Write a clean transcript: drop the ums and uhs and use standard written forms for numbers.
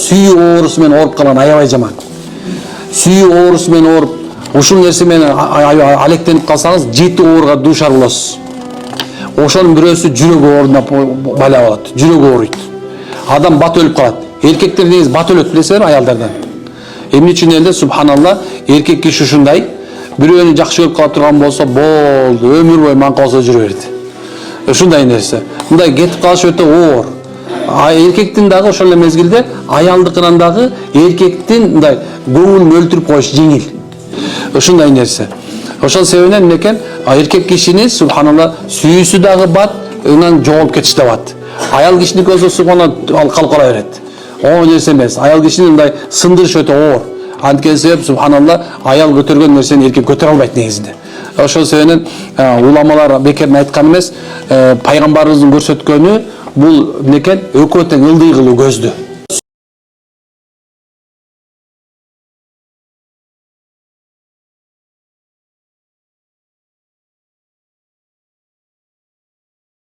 сүйүү оорусу менен ооруп калган аябай жаман. Сүйүү оорусу менен ооруп, ушул нерсе менен алектенип калсаңыз 7 ооруга дуушар болосуз. Ошонун бирөөсү жүрөк ооруна бала болот, жүрөк ооруйт. Адам бат өлүп калат. Эркектер негизи бат өлөт билесиздерби аялдардан. Эмне үчүн эле субханалла эркек киши ушундай бирөөнү жакшы көрүп кала турган болсо болду, өмүр бою маңкоосо жүрө берди. Ушундай нерсе. Мындай кетип калыш өтө оор. Эркектин дагы ошол эле мезгилде аялдыкынан дагы эркектин мындай көңүлүн өлтүрүп коюш жеңил. Ушундай нерсе. Ошол себебинен мекен эркек кишини субханалла сүйүүсү дагы бат, ынан жоголуп кетиш да бат. Аял кишиники болсо субханалла калкала берет. О нерсе эмес. Аял кишини мындай сындырыш өтө оор. Анткени себеп субханалла аял көтөргөн нерсени эркек көтөрө албайт негизинде. Ошол себебинен уламалар бекерден айткан эмес, пайгамбарыбыздын көрсөткөнү бул мекен экөө тең ылдый кылуу көздү.